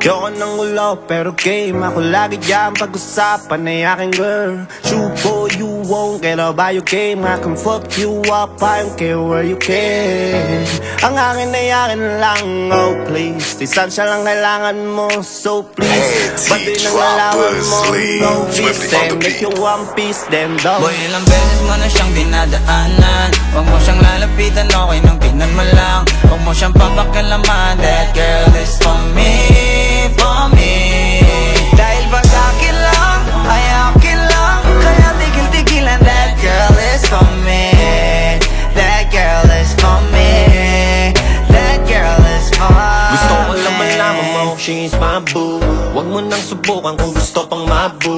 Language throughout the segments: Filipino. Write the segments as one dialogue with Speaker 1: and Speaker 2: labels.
Speaker 1: Ayoko ng gulo pero game ako lagi dyan pag-usapan ay aking girl. Shoot for you won't get up by your game. I can fuck you up, I don't care where you can. Ang akin ay akin lang, oh please. Distansya lang kailangan mo, so please. Ba't di nang lalawan mo, no peace. And if you want peace, then don't.
Speaker 2: Boy, ilang beses mo na siyang dinadaanan. Huwag mo siyang lalapitan, okay nang tingnan mo lang. Huwag mo siyang papakialaman. That girl is for me, for me. Dahil pag akin lang, ay akin lang. Kaya tigil-tigilan. That girl is for me. That girl is for me. That girl is for me.
Speaker 1: Gusto ko lang malaman mo, she's my boo. Huwag mo nang subukan kung gusto pang mabu.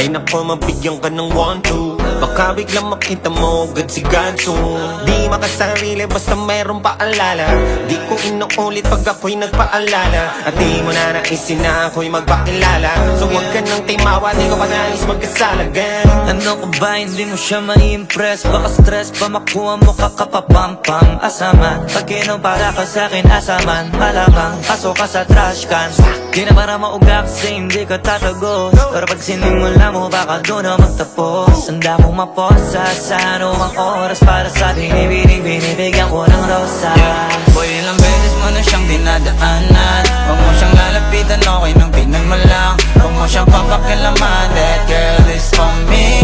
Speaker 1: Ay nako, mabigyan ka ng 1-2. Baka biglang makita mo agad si Ganso. Di makasarili basta mayroong paalala. Di ko inuulit pag ako'y nagpaalala. At di mo na naisin na ako'y magpakilala. So huwag ka nang timawa, di ko pa nais magkasala again.
Speaker 2: Ano ko ba, hindi mo siya mai-impress? Baka stress pa makuha mo kakapapampam. Asama, pag para ka sa'kin asaman. Malabang, kaso ka sa trash can. Di na para mauga kasi hindi ka tatagos. Pero pag sinimula mo, baka doon na magtapos. Handa mong maposa sa anumang oras. Para sa binibigyan ko ng rosas. Boy, ilang beses mo na siyang dinadaanan. Huwag mo siyang lalapitan, okay nang tingnan mo lang. Huwag mo siyang papakialaman. That girl is for me,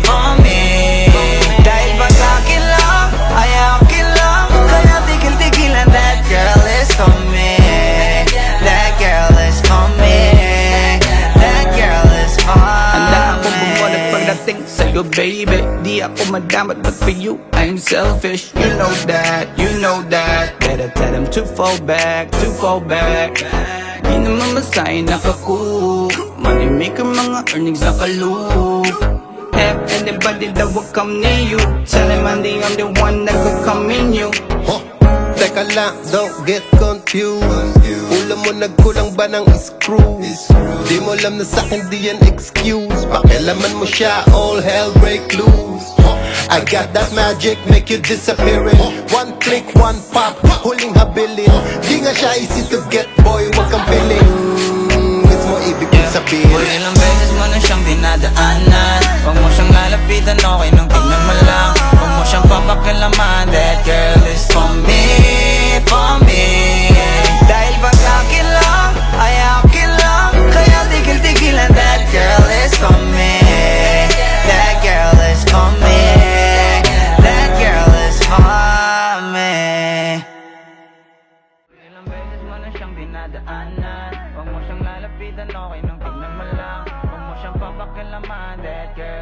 Speaker 2: for me. Dahil pag akin lang, ay akin lang. Kaya tigil-tigilan. That girl is for me. That girl is for me. That girl is for me.
Speaker 3: Handa akong bumulat pagdating sa'yo, baby. Di ako madamat, but for you, I'm selfish. You know that, you know that. Better tell them to fall back, to fall back. Di naman masahin nakaku. Money maker, mga earnings nakalu. Have anybody that will come near you? Tell him I'm the one that will come in you.
Speaker 4: Teka lang, don't get confused. Ulam mo nagkulang ba ng screw? Di mo alam na sa'kin di yan excuse. Pakialaman mo siya, all hell break loose. I got that magic, make you disappearing. One click, one pop, huling habilin. Di nga siya easy to get, boy, wag kang feeling. Gets mo ibig kong sabihin.
Speaker 2: Boy, ilang beses mo na siyang dinadaanan. Huwag mo siyang lalapitan, okay nang tingnan mo lang. Huwag mo siyang papakialaman. That girl is for me, for me. Dahil pag akin lang, ay akin lang. Kaya tigil-tigilan. That girl is for me. That girl is for me. That girl is for me. Ilang beses mo na siyang dinadaanan. Huwag mo siyang lalapitan, okay nang tingnan mo lang. Huwag mo siyang papakialaman. That girl